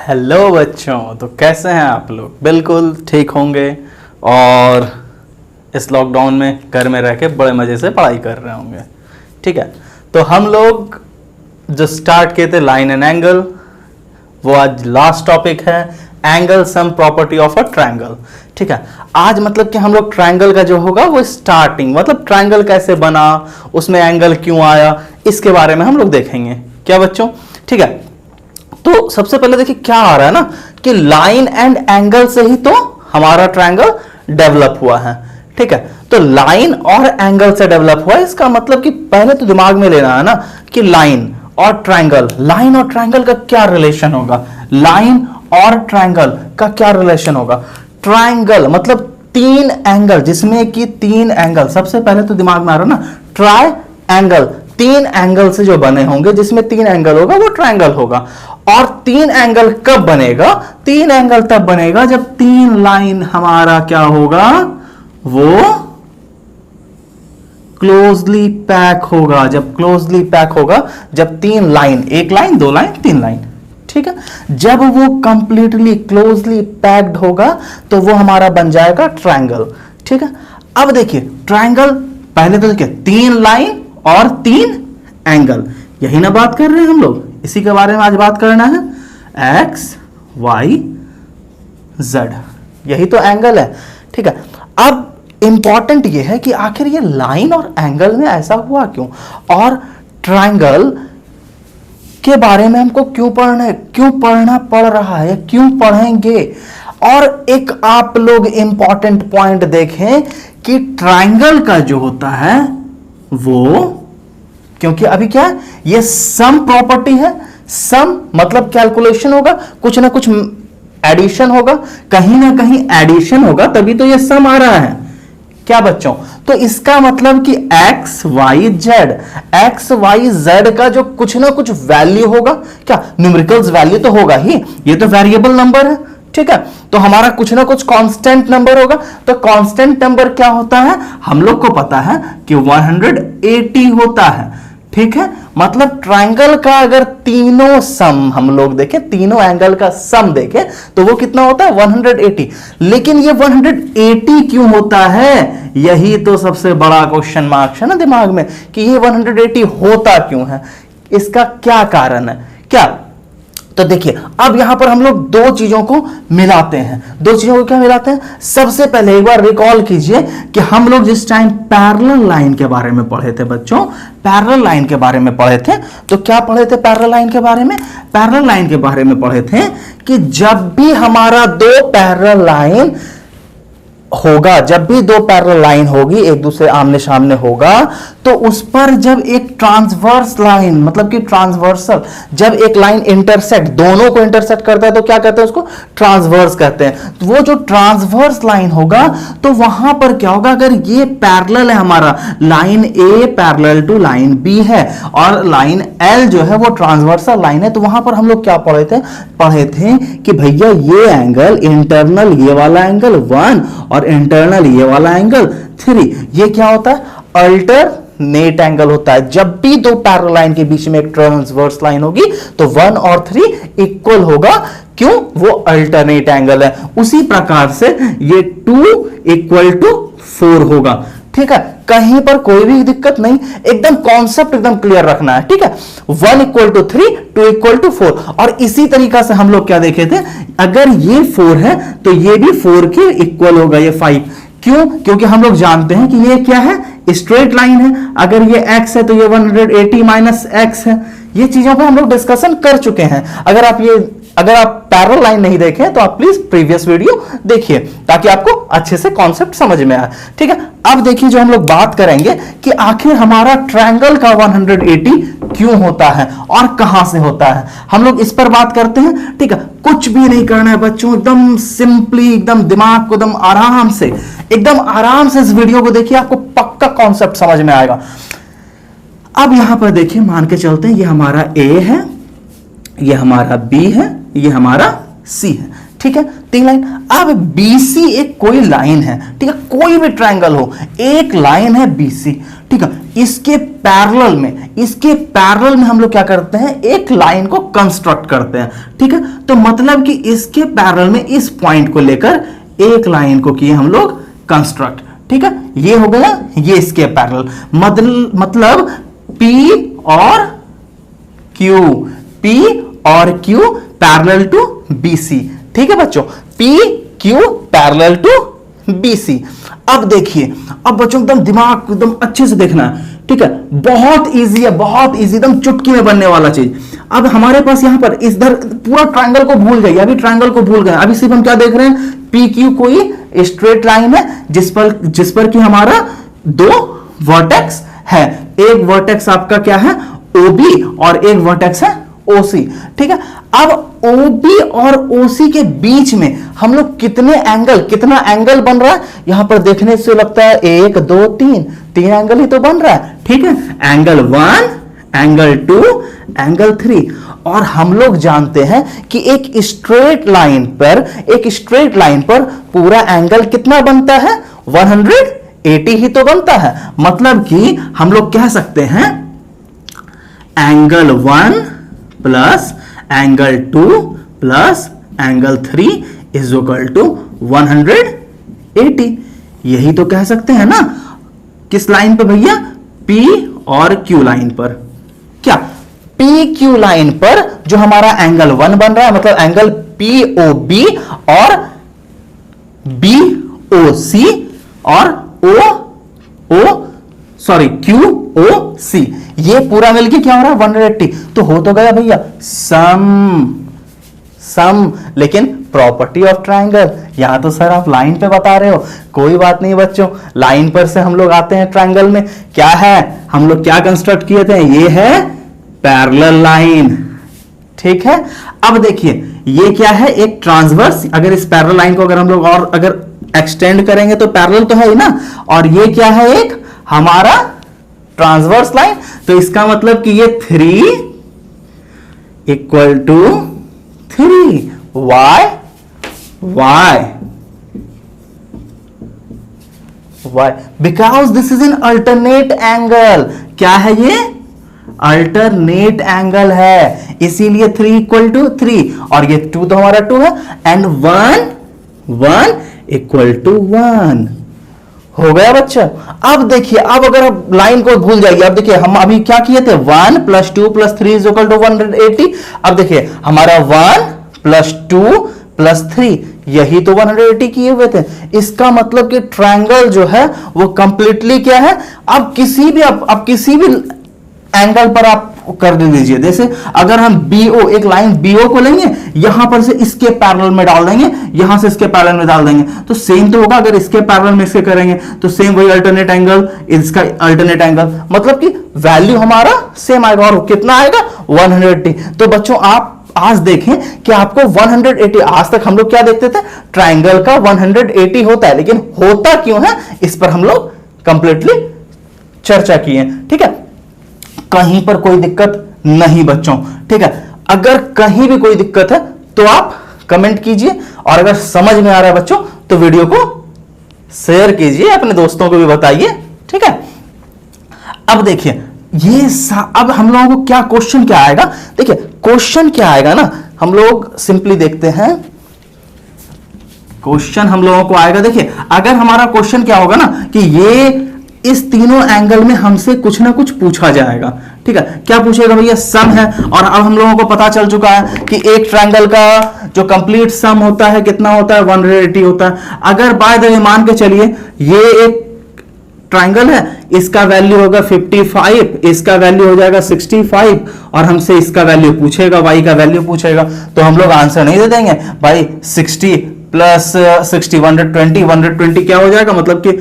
Hello बच्चों, तो कैसे हैं आप लोग? बिल्कुल ठीक होंगे और इस लॉकडाउन में घर में रह के बड़े मज़े से पढ़ाई कर रहे होंगे। ठीक है, तो हम लोग जो स्टार्ट किए थे लाइन एंड एंगल, वो आज लास्ट टॉपिक है angle sum property of a triangle. ठीक है, आज मतलब कि हम लोग ट्रायंगल का जो होगा वो स्टार्टिंग, मतलब ट्रायंगल कैसे बना, उसमें एंगल क्यों आया, इसके बारे में हम लोग देखेंगे। क्या बच्चों? ठीक है, तो सबसे पहले देखिए क्या आ रहा है ना कि लाइन एंड एंगल से ही तो हमारा ट्रायंगल डेवलप हुआ है। ठीक है, तो लाइन और एंगल से डेवलप हुआ है, इसका मतलब कि पहले तो दिमाग में लेना है ना कि लाइन और ट्रायंगल का क्या रिलेशन होगा, लाइन और ट्रायंगल का क्या रिलेशन होगा। ट्रायंगल मतलब तीन एंगल, जिसमें कि तीन एंगल, सबसे पहले तो दिमाग में आ रहा है ना ट्राई एंगल, तीन एंगल से जो बने होंगे, जिसमें तीन एंगल होगा वो ट्रायंगल होगा। और तीन एंगल कब बनेगा? तीन एंगल तब बनेगा जब तीन लाइन हमारा क्या होगा, वो क्लोजली पैक होगा। जब क्लोजली पैक होगा, जब तीन लाइन, एक लाइन, दो लाइन, तीन लाइन, ठीक है, जब वो कंप्लीटली क्लोजली पैक्ड होगा तो वो हमारा बन जाएगा ट्रायंगल। ठीक है, अब देखिए ट्रायंगल, पहले तो देखिए तीन लाइन और तीन एंगल, यही ना बात कर रहे हैं हम लोग, इसी के बारे में आज बात करना है। एक्स वाई जेड, यही तो एंगल है। ठीक है, अब इंपॉर्टेंट ये है कि आखिर ये लाइन और एंगल में ऐसा हुआ क्यों, और ट्रायंगल के बारे में हमको क्यों पढ़ना पड़ रहा है, क्यों पढ़ेंगे। और एक आप लोग इंपॉर्टेंट पॉइंट देखें कि ट्रायंगल का जो होता है वो, क्योंकि अभी क्या है, ये सम प्रॉपर्टी है, सम मतलब कैलकुलेशन होगा, कुछ ना कुछ एडिशन होगा, कहीं ना कहीं एडिशन होगा, तभी तो ये सम आ रहा है। क्या बच्चों? तो इसका मतलब कि एक्स वाई जेड का जो कुछ ना कुछ वैल्यू होगा, क्या न्यूमेरिकल्स वैल्यू तो होगा ही, ये तो वेरिएबल नंबर है। ठीक है, तो हमारा कुछ ना कुछ कांस्टेंट नंबर होगा। तो कांस्टेंट नंबर क्या होता है, हम लोग को पता है कि 180 होता है। ठीक है, मतलब ट्रायंगल का अगर तीनों सम हम लोग देखें, तीनों एंगल का सम देखें, तो वो कितना होता है 180। लेकिन ये 180 क्यों होता है, यही तो सबसे बड़ा क्वेश्चन मार्क है ना दिमाग में, कि ये 180 होता क्यों है, इसका क्या कारण है। क्या? तो देखिए अब यहां पर हम लोग दो चीजों को मिलाते हैं। दो चीजों को क्या मिलाते हैं? सबसे पहले एक बार रिकॉल कीजिए कि हम लोग जिस टाइम पैरेलल लाइन के बारे में पढ़े थे बच्चों, पैरेलल लाइन के बारे में पढ़े थे, तो क्या पढ़े थे पैरेलल लाइन के बारे में? पैरेलल लाइन के बारे में पढ़े थे कि जब भी हमारा दो पैरेलल लाइन होगा, जब भी दो पैरेलल लाइन होगी, एक दूसरे आमने सामने होगा, तो उस पर जब एक ट्रांसवर्स लाइन, मतलब कि ट्रांसवर्सल, जब एक लाइन इंटरसेक्ट, दोनों को इंटरसेक्ट करता है, तो क्या कहते हैं उसको? ट्रांसवर्स कहते हैं। तो वो जो ट्रांसवर्स लाइन होगा, तो वहां पर क्या होगा, अगर ये पैरेलल है, हमारा line A parallel to line B है और लाइन एल जो है वो ट्रांसवर्सल लाइन है, तो वहां पर हम लोग क्या पढ़े थे कि भैया ये एंगल, इंटरनल ये वाला एंगल 1 और इंटरनल ये वाला एंगल 3, ये क्या होता है? अल्टरनेट एंगल होता है। जब भी दो पैरेलल लाइन के बीच में एक ट्रांसवर्स लाइन होगी तो 1 और 3 इक्वल होगा। क्यों? वो अल्टरनेट एंगल है। उसी प्रकार से ये 2 इक्वल टू 4 होगा। ठीक है, कहीं पर कोई भी दिक्कत नहीं, एकदम कॉन्सेप्ट एकदम क्लियर रखना है। ठीक है, 1 इक्वल टू 3, 2 इक्वल टू 4। और इसी तरीका से हम लोग क्या देखे थे, अगर ये 4 है तो ये भी 4 के इक्वल होगा, ये 5। क्यों? क्योंकि हम लोग जानते हैं कि ये क्या है, स्ट्रेट लाइन है। अगर ये x है तो ये 180 माइनस x है। ये चीजों को हम लोग डिस्कशन कर चुके हैं। अगर आप पैरेलल लाइन नहीं देखें तो आप प्लीज प्रीवियस वीडियो देखिए, ताकि आपको अच्छे से कॉन्सेप्ट समझ में आए। ठीक है, अब देखिए जो हम लोग बात करेंगे कि आखिर हमारा ट्रायंगल का 180 क्यों होता है और कहां से होता है, हम लोग इस पर बात करते हैं। ठीक है, कुछ भी नहीं करना है बच्चों, एकदम सिंपली, एकदम दिमाग को एकदम आराम से इस वीडियो को देखिए, आपको पक्का कॉन्सेप्ट समझ में आएगा। अब यहां पर देखिए, मान के चलते हैं ये हमारा ए है, ये हमारा बी है, ये हमारा सी है। ठीक है, तीन लाइन। अब BC एक कोई लाइन है। ठीक है, कोई भी ट्रायंगल हो, एक लाइन है BC। ठीक है, इसके पैरेलल में हम लोग क्या करते हैं, एक लाइन को कंस्ट्रक्ट करते हैं, ठीक है। तो मतलब कि इसके पैरेलल में इस पॉइंट को लेकर एक लाइन को किए हम लोग कंस्ट्रक्ट, ठीक है। ये हो गया ये इसके पैरेलल, मतलब P और Q पैरेलल टू BC, ठीक है बच्चों, PQ पैरेलल टू BC। अब देखिए, अब बच्चों एकदम दिमाग एकदम अच्छे से देखना है, ठीक है। बहुत इजी है, बहुत इजी, एकदम चुटकी में बनने वाला चीज। अब हमारे पास यहां पर इधर पूरा ट्रायंगल को भूल गए, अभी ट्रायंगल को भूल गए, अभी सिर्फ हम क्या देख रहे हैं, PQ कोई स्ट्रेट लाइन है जिस पर कि हमारा दो वर्टेक्स है। एक वर्टेक्स आपका क्या है, OB, और एक वर्टेक्स है OC, ठीक है। अब OB और OC के बीच में हम लोग कितना एंगल बन रहा है, यहां पर देखने से लगता है 1 2 3 एंगल ही तो बन रहा है, ठीक है। Angle 1, angle 2, angle 3। और हम लोग जानते हैं कि एक स्ट्रेट लाइन पर पूरा एंगल कितना बनता है, 180 ही तो बनता है। मतलब कि हम लोग कह सकते हैं angle 1 plus angle 2 plus angle 3 is equal to 180। यही तो कह सकते हैं ना। किस लाइन पर भैया, P और Q लाइन पर। क्या PQ लाइन पर जो हमारा एंगल 1 बन रहा है, मतलब एंगल POB और BOC और QOC, ये पूरा मिलके क्या हो रहा है, 180। तो हो तो गया भैया सम, लेकिन प्रॉपर्टी ऑफ ट्रायंगल, यहां तो सर आप लाइन पे बता रहे हो, कोई बात नहीं बच्चों, लाइन पर से हम लोग आते हैं ट्रायंगल में। क्या है, हम लोग क्या कंस्ट्रक्ट किए थे, ये है पैरेलल लाइन, ठीक है। अब देखिए ये क्या है, एक ट्रांसवर्स। अगर इस पैरेलल लाइन को अगर हम लोग और अगर एक्सटेंड करेंगे तो पैरेलल तो है ही ना, और ये क्या है, एक हमारा ट्रांसवर्स लाइन। तो इसका मतलब कि ये 3 equal to 3, why because this is an alternate angle. क्या है ये, अल्टरनेट एंगल है, इसीलिए 3 इक्वल टू 3, और ये 2 तो हमारा 2 है, एंड 1 इक्वल टू 1 हो गया बच्चा। अब देखिए, अब अगर आप लाइन को भूल जाइए, अब देखिए हम अभी क्या किए थे, 1 + 2 + 3 इज इक्वल टू 180। अब देखिए हमारा 1 + 2 + 3, यही तो 180 किए हुए थे। इसका मतलब कि ट्रायंगल जो है वो कंप्लीटली क्या है, अब किसी भी एंगल पर आप कर दीजिए। जैसे अगर हम BO, एक लाइन BO को लेंगे, यहां पर से इसके पैरेलल में डाल देंगे, यहां से इसके पैरेलल में डाल देंगे, तो सेम तो होगा। अगर इसके पैरेलल में इसके करेंगे तो सेम वही अल्टरनेट एंगल, इसका अल्टरनेट एंगल, मतलब कि वैल्यू हमारा सेम आएगा। और कितना आएगा, 180। तो बच्चों आप आज देखें कि आपको 180, आज तक हम लोग क्या देखते थे, ट्रायंगल का 180 होता है, लेकिन होता क्यों है, इस पर हम लोग कंप्लीटली चर्चा की है, ठीक है। कहीं पर कोई दिक्कत नहीं बच्चों, ठीक है। अगर कहीं भी कोई दिक्कत है तो आप कमेंट कीजिए, और अगर समझ में आ रहा है बच्चों तो वीडियो को शेयर कीजिए, अपने दोस्तों को भी बताइए, ठीक है। अब देखिए अब हम लोगों को क्या क्वेश्चन क्या आएगा, देखिए क्वेश्चन क्या आएगा ना, हम लोग सिंपली देखते हैं। क्वेश्चन हम लोगों को आएगा, देखिए अगर हमारा क्वेश्चन क्या होगा ना कि ये इस तीनों एंगल में हमसे कुछ ना कुछ पूछा जाएगा, ठीक है। क्या पूछेगा भैया, सम है। और अब हम लोगों को पता चल चुका है कि एक ट्रायंगल का जो कंप्लीट सम होता है कितना होता है, 180 होता है। अगर बाय द वे मान के चलिए ये एक ट्रायंगल है, इसका वैल्यू होगा 55, इसका वैल्यू हो जाएगा 65, और हमसे इसका वैल्यू पूछेगा, वाई का वैल्यू पूछेगा, तो हम लोग आंसर नहीं दे देंगे भाई। 60 + 60 120 क्या हो जाएगा, मतलब कि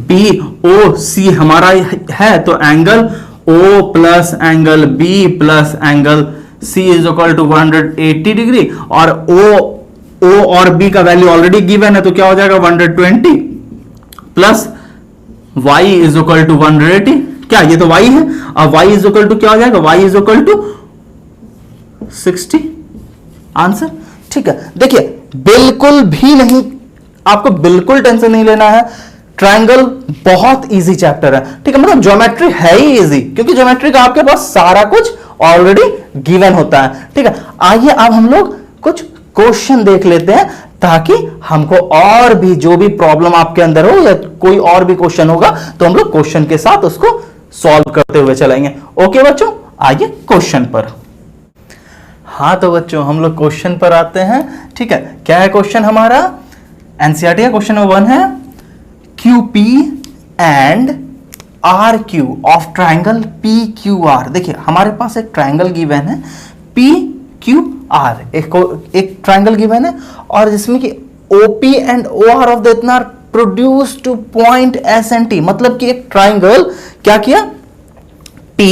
BOC हमारा है, तो angle O plus angle B plus angle C is equal to 180 degree, और O और B का वैल्यू ऑलरेडी गिवन है, तो क्या हो जाएगा 120 plus Y is equal to 180। क्या ये तो Y है, और Y इज इक्वल टू क्या हो जाएगा, Y is equal to 60 answer, ठीक है। देखिए बिल्कुल भी नहीं, आपको बिल्कुल टेंशन नहीं लेना है। ट्रायंगल बहुत इजी चैप्टर है, ठीक है, मतलब ज्योमेट्री है ही इजी, क्योंकि ज्योमेट्री का आपके पास सारा कुछ ऑलरेडी गिवन होता है, ठीक है। आइए अब हम लोग कुछ क्वेश्चन देख लेते हैं, ताकि हमको और भी जो भी प्रॉब्लम आपके अंदर हो या कोई और भी क्वेश्चन होगा तो हम लोग क्वेश्चन के साथ उसको सॉल्व करते हुए चलेंगे। ओके बच्चों, आइए क्वेश्चन पर। हाँ तो बच्चों हम लोग क्वेश्चन पर आते हैं, ठीक है। क्या है क्वेश्चन हमारा? एनसीईआरटी का क्वेश्चन नंबर 1 है QP and RQ of triangle PQR। देखिए हमारे पास एक ट्राइंगल गिवन है PQR, एक ट्राइंगल गिवन है और जिसमें कि OP and OR of the इतना produce to point S and T, मतलब कि एक ट्राइंगल क्या किया, P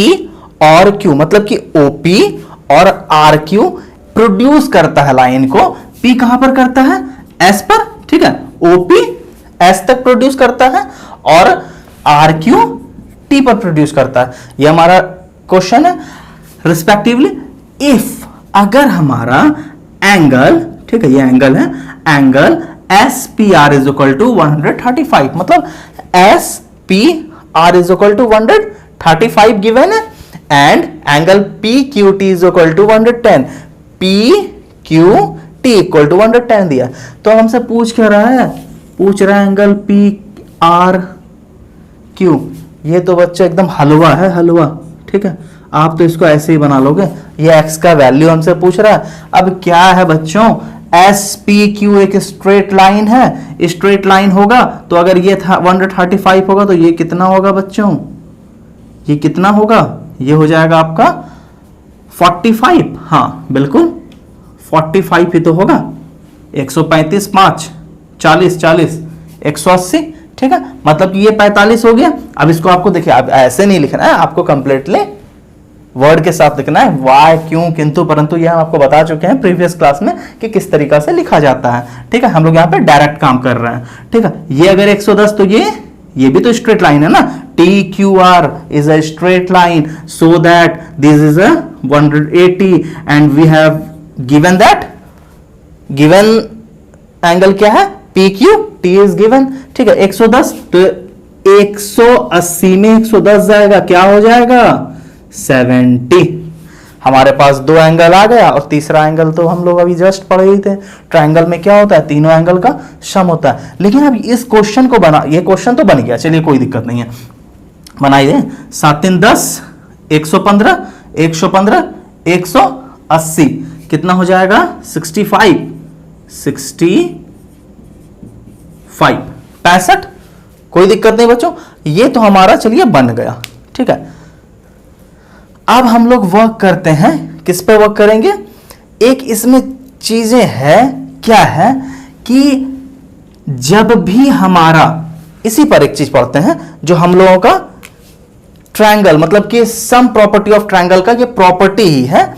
और Q, मतलब कि OP और RQ प्रोड्यूस करता है लाइन को। P कहां पर करता है? S पर, ठीक है। OP S तक प्रोड्यूस करता है और RQ T पर प्रोड्यूस करता है। यह हमारा क्वेश्चन है। रिस्पेक्टिवली इफ, अगर हमारा एंगल, ठीक है, ये एंगल है, angle SPR is equal to 135, मतलब SPR is equal to 135 given है and angle PQT is equal to 110, PQT equal to 110 दिया। तो हमसे पूछ क्या रहा है? पूछ रहा है एंगल PRQ। ये तो बच्चा एकदम हलवा है, हलवा, ठीक है, आप तो इसको ऐसे ही बना लोगे। ये x का वैल्यू हमसे पूछ रहा है। अब क्या है बच्चों, SPQ एक स्ट्रेट लाइन है, स्ट्रेट लाइन होगा तो अगर ये 135 होगा तो ये कितना होगा बच्चों? ये कितना होगा? ये हो जाएगा आपका 45। हाँ बिल्कुल 45 ही तो होगा। 135 5 40 40 180, ठीक है, मतलब कि ये 45 हो गया। अब इसको आपको देखिए, अब ऐसे नहीं लिखना है, आपको कंप्लीटली वर्ड के साथ लिखना है, वाई क्यों किंतु परंतु। यह हम आपको बता चुके हैं प्रीवियस क्लास में कि किस तरीका से लिखा जाता है, ठीक है। हम लोग यहाँ पे डायरेक्ट काम कर रहे हैं, ठीक है। ये अगर 110 तो ये भी तो स्ट्रेट लाइन है ना, TQR is a straight line, so that this is a 180 and we have given that given angle क्या है, PQ, T is given, ठीक है। 110 तो 180 में 110 जाएगा, क्या हो जाएगा? 70। हमारे पास दो एंगल आ गया और तीसरा एंगल तो हम लोग अभी जस्ट पढ़ ही थे। ट्रायंगल में क्या होता है? तीनों एंगल का सम होता है। लेकिन अब इस क्वेश्चन को बना, ये क्वेश्चन तो बन गया, चलिए कोई दिक्कत नहीं है, बनाइए। 7 3 10 115 115 180 कितना हो जाएगा? 65 65। कोई दिक्कत नहीं बच्चों, ये तो हमारा चलिए बन गया, ठीक है। अब हम लोग वर्क करते हैं, किस पे वर्क करेंगे? एक इसमें चीजें है, क्या है कि जब भी हमारा, इसी पर एक चीज पढ़ते हैं जो हम लोगों का ट्रायंगल, मतलब कि सम प्रॉपर्टी ऑफ ट्रायंगल का ये प्रॉपर्टी ही है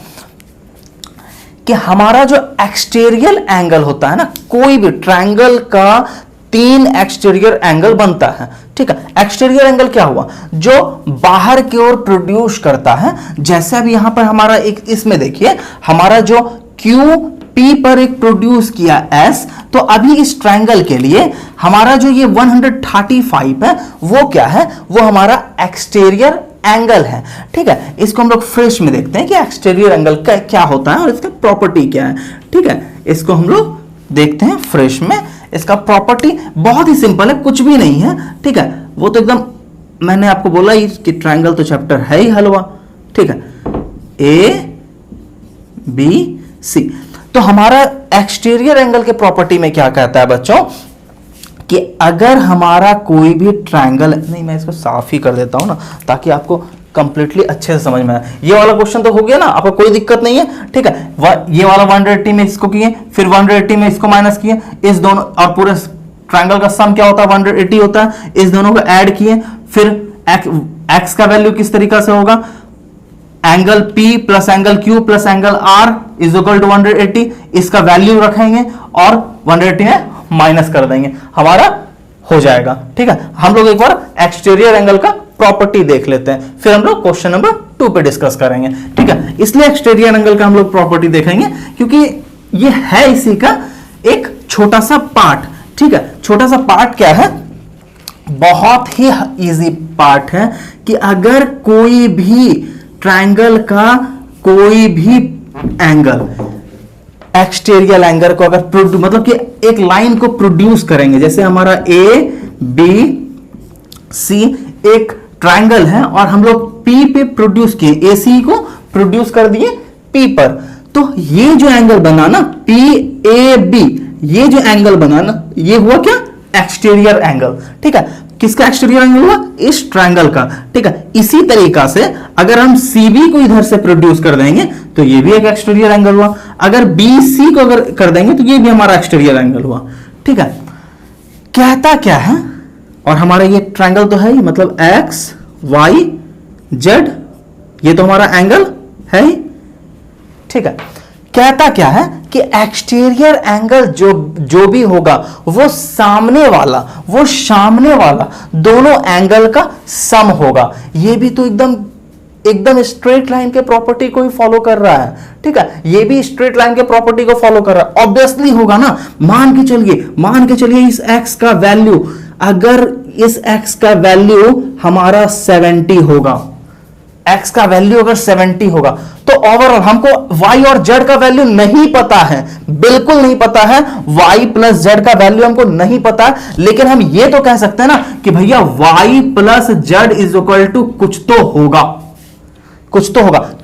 कि हमारा जो एक्सटीरियर एंगल होता है ना, कोई भी ट्रायंगल का 3 एक्सटीरियर एंगल बनता है, ठीक है। एक्सटीरियर एंगल क्या हुआ? जो बाहर की ओर प्रोड्यूस करता है। जैसे अब यहां पर हमारा एक, इसमें देखिए हमारा जो QP पर एक प्रोड्यूस किया S, तो अभी इस ट्रायंगल के लिए हमारा जो ये 135 है वो क्या है? वो हमारा एक्सटीरियर एंगल है, ठीक है। इसको हम लोग फ्रेश में देखते हैं कि एक्सटीरियर एंगल का क्या होता है और इसका प्रॉपर्टी क्या है, ठीक है। इसको हम लोग देखते हैं फ्रेश में। इसका प्रॉपर्टी बहुत ही सिंपल है, कुछ भी नहीं है, ठीक है। वो तो एकदम, मैंने आपको बोला ही कि ट्रायंगल तो चैप्टर है ही हलवा, ठीक है। ABC। तो हमारा एक्सटीरियर एंगल के प्रॉपर्टी में क्या कहता है बच्चों कि अगर हमारा कोई भी ट्रायंगल, नहीं मैं इसको साफ ही कर देता हूं ना ताकि आपको कंप्लीटली अच्छे से समझ में आए। ये वाला क्वेश्चन तो हो गया ना, आपको कोई दिक्कत नहीं है, ठीक है। ये वाला 180 में इसको किए, फिर 180 में इसको माइनस किए, इस दोनों, और पूरे ट्रायंगल का सम क्या होता है? 180 होता है। इस दोनों को ऐड किए, फिर x का वैल्यू किस तरीका से होगा? Angle P plus angle Q plus angle R is equal to 180। इसका वैल्यू रखेंगे और 180 में माइनस कर देंगे, हमारा हो जाएगा, ठीक है। हम लोग एक बार एक्सटीरियर एंगल का प्रॉपर्टी देख लेते हैं, फिर हम लोग क्वेश्चन नंबर 2 पे डिस्कस करेंगे, ठीक है। इसलिए एक्सटीरियर एंगल का हम लोग प्रॉपर्टी देखेंगे क्योंकि ये है इसी का एक छोटा सा पार्ट, ठीक है। छोटा सा पार्ट क्या है? बहुत ही इजी पार्ट है कि अगर कोई भी ट्रायंगल का कोई भी एंगल एक्सटीरियर एंगल को अगर मतलब कि एक लाइन को प्रोड्यूस करेंगे, जैसे हमारा ए बी सी एक ट्रायंगल है और हम लोग पी पे प्रोड्यूस किए, ए सी को प्रोड्यूस कर दिए पी पर, तो ये जो एंगल बना ना पी ए बी, ये जो एंगल बना ना ये हुआ क्या, एक्सटीरियर एंगल। ठीक है, किसका एक्सटीरियर एंगल हुआ, इस ट्रायंगल का। ठीक है, इसी तरीका से अगर हम सीबी को इधर से प्रोड्यूस कर देंगे तो ये भी एक एक्सटीरियर एंगल हुआ, अगर बीसी को अगर कर देंगे तो ये भी हमारा एक्सटीरियर एंगल हुआ। ठीक है, कहता क्या है, और हमारा ये ट्रायंगल तो है ही, मतलब एक्स वाई जेड, ये तो हमारा एंगल है ही। ठीक है, कहता क्या है कि एक्सटीरियर एंगल जो भी होगा वो सामने वाला दोनों एंगल का सम होगा। ये भी तो एकदम स्ट्रेट लाइन के प्रॉपर्टी को ही फॉलो कर रहा है। ठीक है, ये भी स्ट्रेट लाइन के प्रॉपर्टी को फॉलो कर रहा है, ऑब्वियसली होगा ना। मान के चलिए इस x का वैल्यू, अगर इस x का वैल्यू हमारा 70 होगा, x का वैल्यू अगर 70 होगा, तो ओवरऑल हमको y और z का वैल्यू नहीं पता है, बिल्कुल नहीं पता है, y प्लस z का वैल्यू हमको नहीं पता है, लेकिन हम ये तो कह सकते हैं ना कि भैया y plus z is equal to कुछ तो होगा।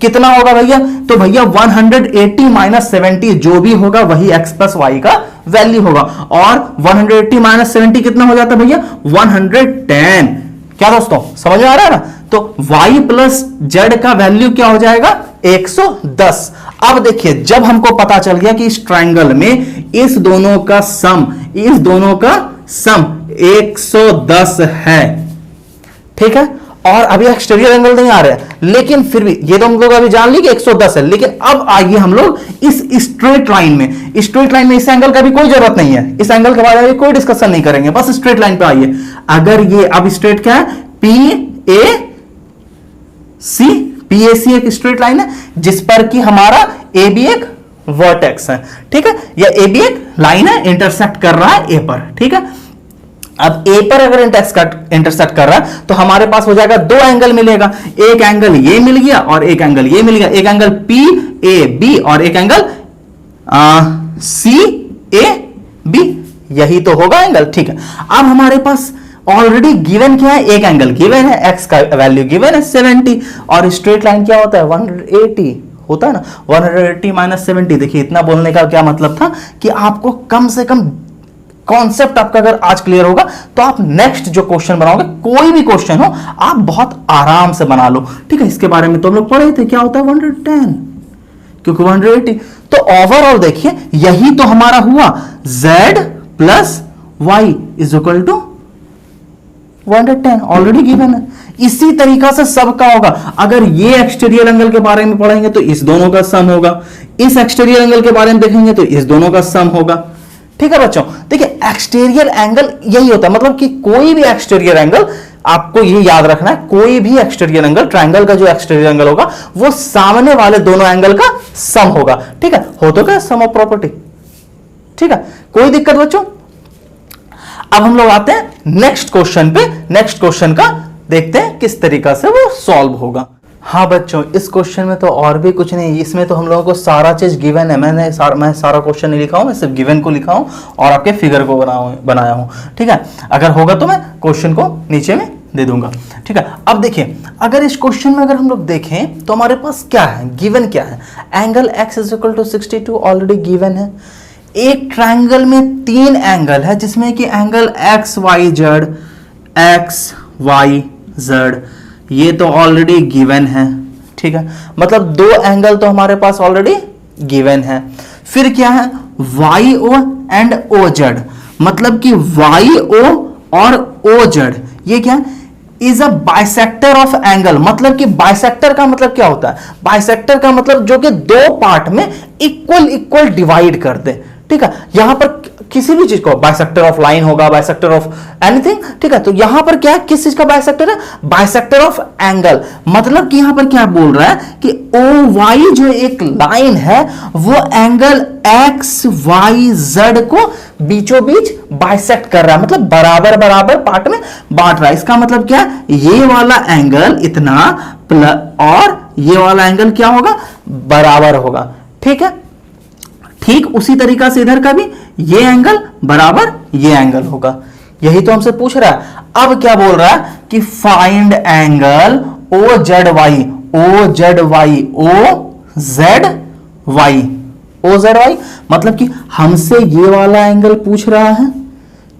कितना होगा भैया, तो भैया 180 माइनस 70 जो भी होगा वही x प्लस y का वैल्यू होगा, और 180 माइनस 70 कितना हो जाता है भैया, 110। क्या दोस्तों समझ में आ रहा है ना, तो y प्लस z का वैल्यू क्या हो जाएगा, 110। अब देखिए, जब हमको पता चल गया कि इस ट्रायंगल में इस दोनों का सम 110 है। ठीक है, और अभी एक्सटीरियर एंगल नहीं आ रहा है, लेकिन फिर भी ये तो हम लोग अभी जान ली कि 110 है, लेकिन अब आइए हम लोग इस स्ट्रेट लाइन में इस एंगल का भी कोई जरूरत नहीं है, इस एंगल के बारे में कोई डिस्कशन नहीं करेंगे, बस स्ट्रेट लाइन पे आइए। अगर ये अब स्ट्रेट क्या है, पी ए सी एक स्ट्रेट लाइन है जिस पर कि हमारा ए बी एक वर्टेक्स है। ठीक है, या ए बी एक लाइन है, इंटरसेक्ट कर रहा है ए पर। ठीक है, अब ए पर अगर इंटरसेक्ट कर रहा है तो हमारे पास हो जाएगा दो एंगल मिलेगा, एक एंगल ये मिल गया और एक एंगल ये मिल गया, एक एंगल पी ए बी और एक एंगल सी ए बी, यही तो होगा एंगल। ठीक है, अब हमारे पास ऑलरेडी गिवन क्या है, एक एंगल गिवन है, एक्स का वैल्यू गिवन है 70, और स्ट्रेट लाइन क्या होता है 180 होता है ना, 180 माइनस 70। देखिए, इतना बोलने का क्या मतलब था कि आपको कम से कम कॉन्सेप्ट आपका अगर आज क्लियर होगा तो आप नेक्स्ट जो क्वेश्चन बनाओगे, कोई भी क्वेश्चन हो, आप बहुत आराम से बना लो। ठीक है, इसके बारे में तो हम लोग पढ़े थे, क्या होता है 110 क्योंकि 180। तो ओवरऑल देखिए, यही तो हमारा हुआ z plus y is equal to 110, already given है। इसी तरीका से सबका होगा, अगर ये एक्सटीरियर एंगल के बारे में पढ़ेंगे तो इस दोनों का सम होगा, इस एक्सटीरियर एंगल के बारे में देखेंगे तो इस दोनों का सम होगा। ठीक है बच्चों, देखिए एक्सटीरियर एंगल यही होता है, मतलब कि कोई भी एक्सटीरियर एंगल, आपको ये याद रखना है, कोई भी एक्सटीरियर एंगल, ट्रायंगल का जो एक्सटीरियर एंगल होगा वो सामने वाले दोनों एंगल का सम होगा। ठीक है, हो तो क्या, सम ऑफ प्रॉपर्टी। ठीक है, कोई दिक्कत बच्चों। अब हम लोग आते हैं नेक्स्ट क्वेश्चन पे, नेक्स्ट क्वेश्चन का देखते हैं किस तरीका से वो सॉल्व होगा। हाँ बच्चों, इस क्वेश्चन में तो और भी कुछ नहीं, इसमें तो हम लोगों को सारा चीज गिवन है। मैं सारा क्वेश्चन नहीं लिखा हूं, मैं सिर्फ गिवन को लिखा हूं और आपके फिगर को बनाया हूं। ठीक है, अगर होगा तो मैं क्वेश्चन को नीचे में दे दूंगा। ठीक है, अब देखिए, अगर इस क्वेश्चन में अगर हम लोग देखें तो हमारे पास क्या है, गिवन क्या है, angle x is equal to 62 already given है। एक ट्रायंगल में 3 एंगल है जिसमें कि एंगल एक्स वाई जेड ये तो ऑलरेडी गिवन है। ठीक है, मतलब 2 एंगल तो हमारे पास ऑलरेडी गिवन है। फिर क्या है, Y O and O Z, मतलब कि वाई ओ और ओ जेड ये क्या is a bisector of angle. मतलब कि बाइसेक्टर का मतलब क्या होता है, बाइसेक्टर का मतलब जो कि 2 पार्ट में इक्वल डिवाइड कर दे। ठीक ठीक है, यहां पर किसी भी चीज को बाइसेक्टर ऑफ लाइन होगा, बाइसेक्टर ऑफ एनीथिंग, ठीक है। तो यहां पर क्या है, किस चीज का बाइसेक्टर है, बाइसेक्टर ऑफ एंगल। मतलब कि यहां पर क्या बोल रहा है कि ओ वाई जो एक लाइन है वो एंगल एक्स वाई जेड को बीचों बीच बाइसेक्ट कर रहा है, मतलब बराबर बराबर पार्ट में बांट रहा है। इसका मतलब क्या है, ये वाला एंगल इतना और ये वाला एंगल क्या होगा, बराबर होगा, ठीक है। ठीक उसी तरीका से इधर का भी ये एंगल बराबर ये एंगल होगा, यही तो हमसे पूछ रहा है। अब क्या बोल रहा है कि find angle O Z Y, O Z Y, O Z Y, O Z Y, मतलब कि हमसे ये वाला एंगल पूछ रहा है,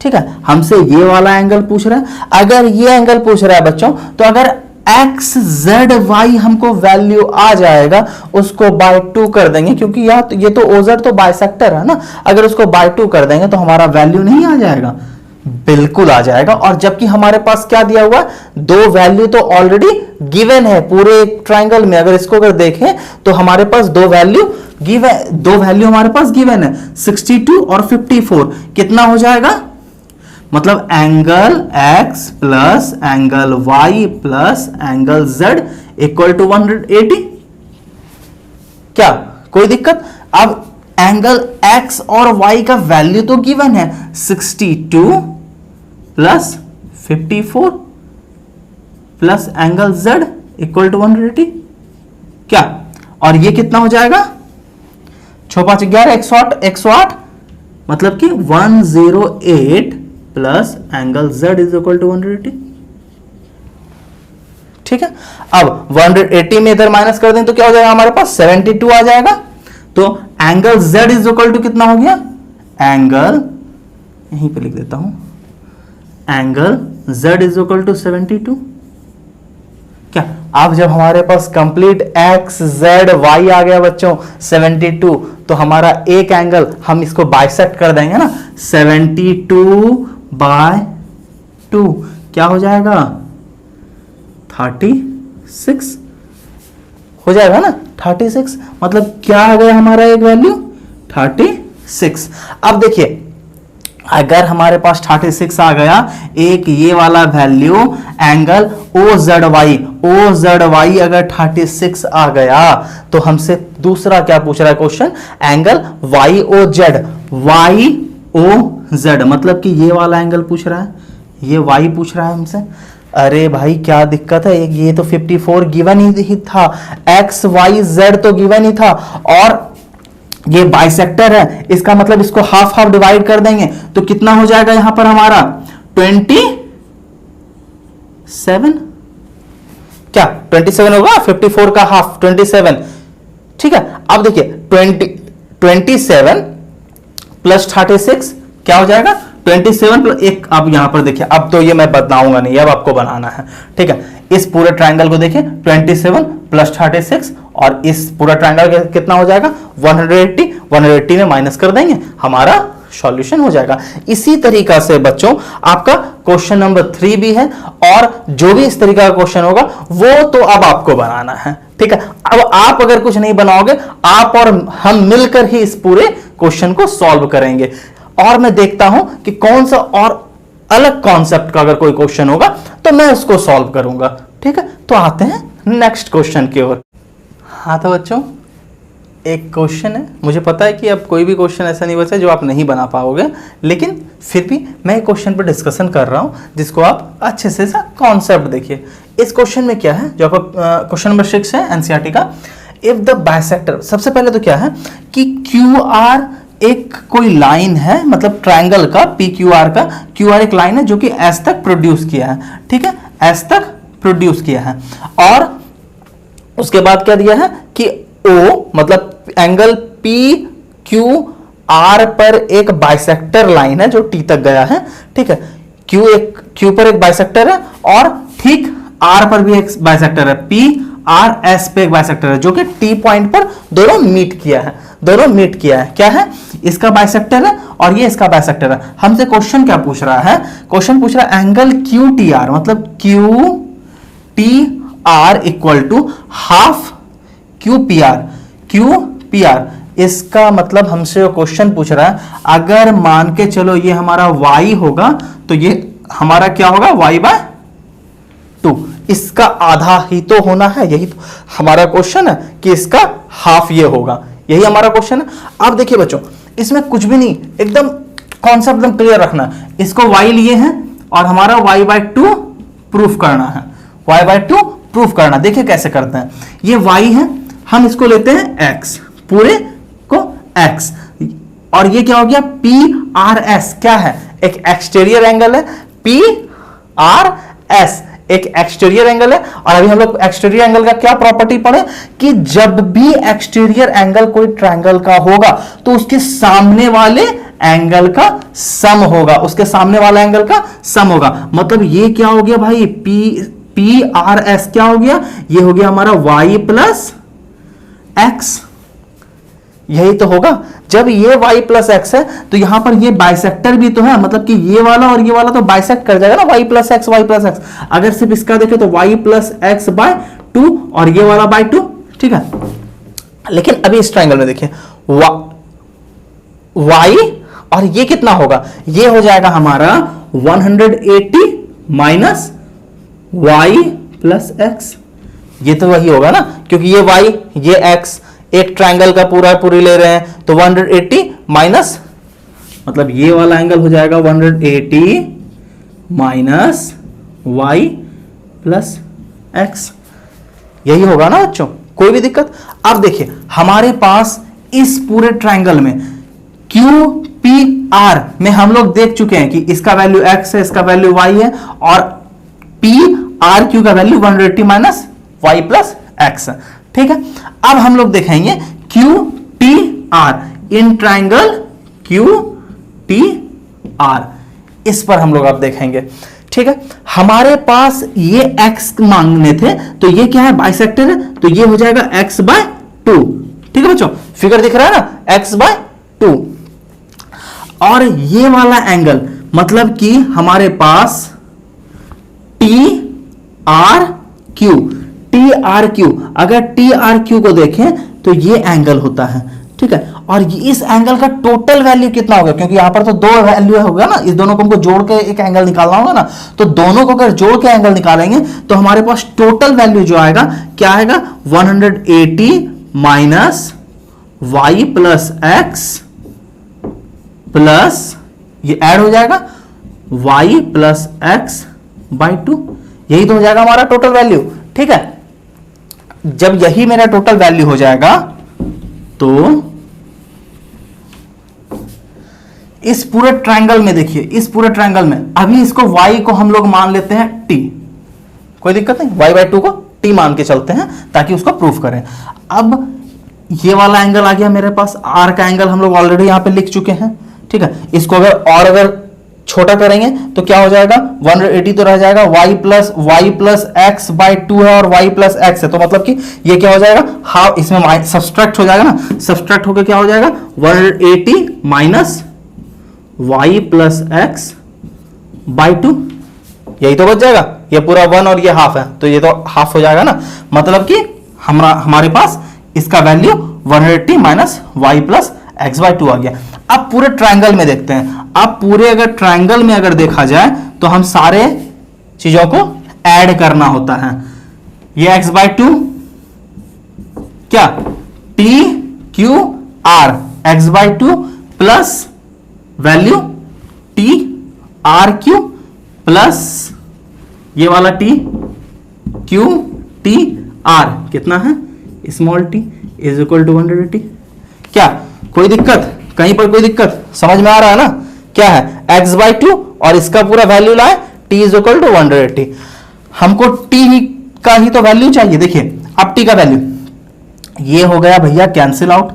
ठीक है, हमसे ये वाला एंगल पूछ रहा है। अगर ये एंगल पूछ रहा है बच्चों, तो अगर एक्स जेड वाई हमको वैल्यू आ जाएगा, उसको बाय 2 कर देंगे, क्योंकि ये तो ओजेड तो बाइसेक्टर है ना, अगर उसको बाय 2 कर देंगे तो हमारा वैल्यू नहीं आ जाएगा, बिल्कुल आ जाएगा। और जबकि हमारे पास क्या दिया हुआ, दो वैल्यू तो ऑलरेडी गिवन है पूरे ट्राइंगल में। अगर इसको अगर देखें तो हमारे पास दो वैल्यू हमारे पास गिवन है, 62 और 54। कितना हो जाएगा, मतलब angle x plus angle y plus angle z equal to 180। क्या कोई दिक्कत? अब एंगल x और y का वैल्यू तो गिवन है, 62 plus 54 plus angle z equal to 180। क्या, और ये कितना हो जाएगा, 6 5 11 108, मतलब कि 108 plus angle z is equal to 180। ठीक है, अब 180 में इधर माइनस कर दें तो क्या हो जाएगा, हमारे पास 72 आ जाएगा। तो angle z is equal to कितना हो गया, एंगल यहीं पे लिख देता हूं, angle z is equal to 72। क्या, अब जब हमारे पास कंप्लीट x z y आ गया बच्चों 72, तो हमारा एक एंगल हम इसको बाइसेक्ट कर देंगे ना, 72/2 क्या हो जाएगा, 36 हो जाएगा ना, 36। मतलब क्या आ गया हमारा एक वैल्यू, 36। अब देखिए, अगर हमारे पास 36 आ गया, एक ये वाला value angle O Z Y अगर 36 आ गया, तो हमसे दूसरा क्या पूछ रहा है question, angle Y O Z, मतलब कि ये वाला एंगल पूछ रहा है, ये वाई पूछ रहा है हमसे। अरे भाई क्या दिक्कत है, ये तो 54 गिवन ही था, एक्स वाई जेड तो गिवन ही था, और ये बाइसेक्टर है, इसका मतलब इसको हाफ हाफ डिवाइड कर देंगे तो कितना हो जाएगा यहां पर हमारा 27। क्या 27 होगा, 54 का हाफ 27। ठीक है, अब देखिए 27 प्लस 36 क्या हो जाएगा, 27 प्लस 1। अब यहां पर देखिए, अब तो ये मैं बताऊंगा नहीं, अब आपको बनाना है। ठीक है, इस पूरे ट्रायंगल को देखिए, 27 प्लस 36, और इस पूरा ट्रायंगल कितना हो जाएगा, 180 में माइनस कर देंगे, हमारा सॉल्यूशन हो जाएगा। इसी तरीका से बच्चों आपका क्वेश्चन नंबर 3 भी है, और जो भी इस तरीका का क्वेश्चन होगा वो तो अब आपको बनाना है। ठीक है, अब आप अगर कुछ नहीं बनाओगे, आप और हम मिलकर ही इस पूरे क्वेश्चन को सॉल्व करेंगे, और मैं देखता हूं कि कौन सा और अलग कॉन्सेप्ट का अगर कोई क्वेश्चन होगा तो मैं उसको सॉल्व करूंगा। ठीक है, तो आते हैं नेक्स्ट क्वेश्चन की ओर। हाँ तो बच्चों, एक क्वेश्चन है, मुझे पता है कि अब कोई भी क्वेश्चन ऐसा नहीं बचा जो आप नहीं बना पाओगे, लेकिन फिर भी मैं एक क्वेश्चन पर डिस्कशन कर रहा हूं जिसको आप अच्छे से कॉन्सेप्ट देखिए। इस क्वेश्चन में क्या है, जो आपका क्वेश्चन नंबर 6 है एनसीईआरटी का, इफ द बाइसेक्टर, सबसे पहले तो क्या है कि क्यू आर एक कोई लाइन है, मतलब ट्रायंगल का पी क्यू आर का, क्यू आर एक लाइन है जो कि एस तक प्रोड्यूस किया है। ठीक है, एस तक प्रोड्यूस किया है, और उसके बाद क्या दिया है कि ओ मतलब एंगल पी क्यू आर पर एक बाइसेक्टर लाइन है जो टी तक गया है। ठीक है, क्यू पर एक बाइसेक्टर है, और ठीक आर पर भी एक बाइसेक्टर है, पी आर एस पे एक बाइसेक्टर है जो कि टी पॉइंट पर दोनों मीट किया है। क्या है, इसका बाइसेक्टर है और ये इसका बाइसेक्टर है। हमसे क्वेश्चन क्या पूछ रहा है, क्वेश्चन पूछ रहा है एंगल क्यू टी आर, मतलब Q T R equal to half Q P R इसका मतलब हमसे क्वेश्चन पूछ रहा है, अगर मान के चलो ये हमारा y होगा तो ये हमारा क्या होगा, y/2, इसका आधा ही तो होना है, यही तो हमारा क्वेश्चन है कि इसका हाफ ये होगा, यही हमारा क्वेश्चन है। अब देखिए बच्चों, इसमें कुछ भी नहीं, एकदम कॉन्सेप्ट एकदम क्लियर रखना, इसको y लिए हैं और हमारा y/2 प्रूफ करना है, y/2 प्रूफ करना। देखिए कैसे करते हैं, ये y है, हम इसको लेते हैं x, पूरे को x, और ये क्या हो गया, PRS क्या है, एक एक्सटीरियर एंगल है, PRS एक एक्सटीरियर एंगल है। और अभी हम लोग एक्सटीरियर एंगल का क्या प्रॉपर्टी पढ़े कि जब भी एक्सटीरियर एंगल कोई ट्रायंगल का होगा तो उसके सामने वाले एंगल का सम होगा, उसके सामने वाला एंगल का सम होगा। मतलब ये क्या हो गया भाई, PRS क्या हो गया, ये हो गया हमारा y+x, यही तो होगा। जब ये y+x है तो यहां पर ये बाइसेक्टर भी तो है, मतलब कि ये वाला और ये वाला तो बाइसेक्ट कर जाएगा ना, y+x y+x। अगर सिर्फ इसका देखें तो y+x/2 और ये वाला by2, ठीक है। लेकिन अभी इस ट्रायंगल में देखिए y और ये कितना होगा, ये हो जाएगा हमारा 180 माइनस y+x, ये तो वही होगा ना, क्योंकि ये y ये x एक ट्रायंगल का पूरी ले रहे हैं, तो 180 माइनस, मतलब ये वाला एंगल हो जाएगा 180 माइनस y+x, यही होगा ना बच्चों, कोई भी दिक्कत। अब देखिए हमारे पास इस पूरे ट्रायंगल में QPR में हम लोग देख चुके हैं कि इसका वैल्यू x है, इसका वैल्यू y है, और PRQ का वैल्यू 180 माइनस y+x है, ठीक है। अब हम लोग देखेंगे QTR इन ट्रायंगल QTR, इस पर हम लोग अब देखेंगे, ठीक है। हमारे पास ये x मांगने थे, तो ये क्या है, बाइसेक्टर है, तो ये हो जाएगा x/2, ठीक है बच्चों, फिगर दिख रहा है ना, x/2। और ये वाला एंगल मतलब कि हमारे पास TRQ, अगर TRQ को देखें तो ये एंगल होता है, ठीक है। और इस एंगल का टोटल वैल्यू कितना होगा, क्योंकि यहां पर तो दो वैल्यू होगा ना, इस दोनों को हमको जोड़ के एक एंगल निकालना होगा ना, तो दोनों को अगर जोड़ के एंगल निकालेंगे तो हमारे पास टोटल वैल्यू जो आएगा क्या आएगा, 180 माइनस y+x प्लस ये ऐड हो जाएगा y+x/2, यही तो हो जाएगा हमारा टोटल वैल्यू, ठीक है। जब यही मेरा टोटल वैल्यू हो जाएगा तो इस पूरे ट्रायंगल में देखिए, इस पूरे ट्रायंगल में अभी इसको y को हम लोग मान लेते हैं t, कोई दिक्कत नहीं, y/2 को t मान के चलते हैं ताकि उसको प्रूफ करें। अब ये वाला एंगल आ गया मेरे पास, r का एंगल हम लोग ऑलरेडी यहां पे लिख चुके हैं, ठीक है। इसको अगर छोटा करेंगे तो क्या हो जाएगा, 180 तो रह जाएगा, y+x/2 है और y+x है, तो मतलब कि ये क्या हो जाएगा, हाफ, इसमें सब्सट्रैक्ट हो जाएगा ना, सब्सट्रैक्ट होकर क्या हो जाएगा, 180 माइनस y+x/2, यही तो बच जाएगा, ये पूरा 1 और ये हाफ है, तो ये तो हाफ हो जाएगा ना, मतलब कि हमारे पास इसका वैल्यू 180 माइनस y+x/2 आ गया। अब पूरे ट्रायंगल में देखते हैं, अब पूरे अगर ट्रायंगल में अगर देखा जाए तो हम सारे चीजों को ऐड करना होता है, ये x/2 क्या, TQR x/2 plus value TRQ plus ये वाला TQTR कितना है, small t is equal to 180। क्या कोई दिक्कत, कहीं पर कोई दिक्कत, समझ में आ रहा है ना, क्या है x/2 और इसका पूरा वैल्यू लाए t इज इक्वल टू 180। हमको t का ही तो वैल्यू चाहिए, देखिए अब t का वैल्यू ये हो गया भैया कैंसिल आउट,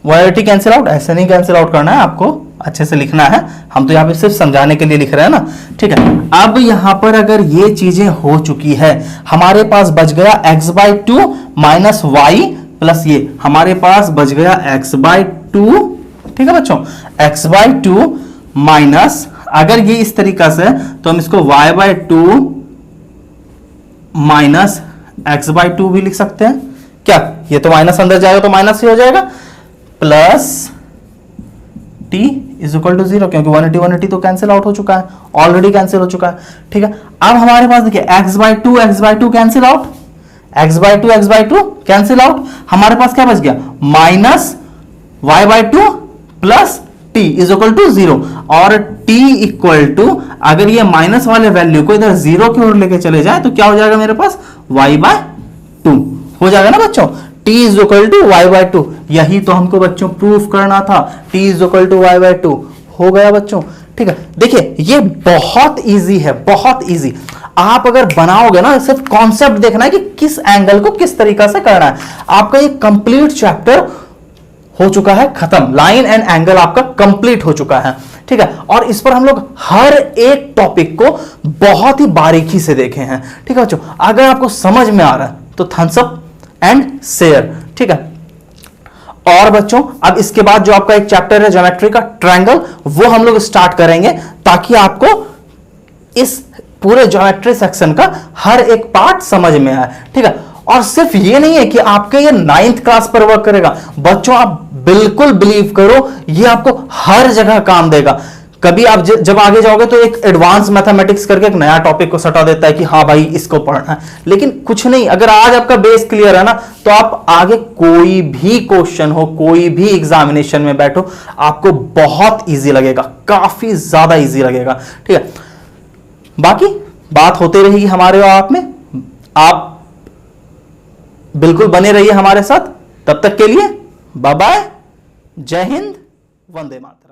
180 कैंसिल आउट, ऐसे नहीं कैंसिल आउट करना है, आपको अच्छे से लिखना है, हम तो यहाँ पे सिर्फ समझाने के लिए लिख रहे हैं ना, ठीक है। अब यहां पर अगर ये चीजें हो चुकी है, हमारे पास बच गया x/2 माइनस y प्लस ये हमारे पास बच गया x/2, ठीक है बच्चों, x/2 माइनस, अगर ये इस तरीका से तो हम इसको y/2 माइनस x/2 भी लिख सकते हैं, क्या ये तो माइनस अंदर जाएगा तो माइनस ही हो जाएगा, plus t is equal to 0, क्योंकि 180 तो कैंसिल आउट हो चुका है, ऑलरेडी कैंसिल हो चुका है। ठीक है, अब हमारे पास देखिए x/2 cancel out, x/2 cancel out, हमारे पास क्या बच गया minus y/2 plus t is equal to 0, और t इक्वल टू, अगर ये माइनस वाले वैल्यू को इधर 0 की ओर लेके चले जाए तो क्या हो जाएगा मेरे पास y/2 हो जाएगा ना बच्चों, t is equal to y/2, यही तो हमको बच्चों प्रूफ करना था, t is equal to y/2 हो गया बच्चों। ठीक है, देखिए ये बहुत इजी है, बहुत इजी। आप अगर बनाओगे ना, सिर्फ कॉन्सेप्ट देखना है कि किस एंगल को किस तरीका से करना है, आपका ये कंप्लीट चैप्टर हो चुका है खत्म, लाइन एंड एंगल आपका कंप्लीट हो चुका है। ठीक है, और इस पर हम लोग हर एक टॉपिक को बहुत ही बारीकी से देखे हैं। ठीक है बच्चों, अगर आपको समझ में आ रहा है तो थम्स अप एंड शेयर। ठीक है, और बच्चों अब इसके बाद जो आपका एक चैप्टर है ज्योमेट्री का ट्रायंगल, वो हम लोग स्टार्ट करेंगे ताकि आपको इस पूरे ज्योमेट्री सेक्शन का हर एक पार्ट समझ में आए। ठीक है, और सिर्फ ये नहीं है कि आपके ये 9th क्लास पर वर्क करेगा बच्चों, आप बिल्कुल बिलीव करो ये आपको हर जगह काम देगा। कभी आप जब आगे जाओगे तो एक एडवांस मैथमेटिक्स करके एक नया टॉपिक को सटा देता है कि हाँ भाई इसको पढ़ना है, लेकिन कुछ नहीं, अगर आज आपका बेस क्लियर है ना तो आप आगे कोई भी क्वेश्चन हो, कोई भी एग्जामिनेशन में बैठो, आपको बहुत इजी लगेगा, काफी ज्यादा इजी लगेगा। ठीक है, बाकी बात होती रहेगी हमारे और आप में, आप बिल्कुल बने रहिए हमारे साथ। तब तक के लिए बाय बाय, जय हिंद, वंदे मातरम।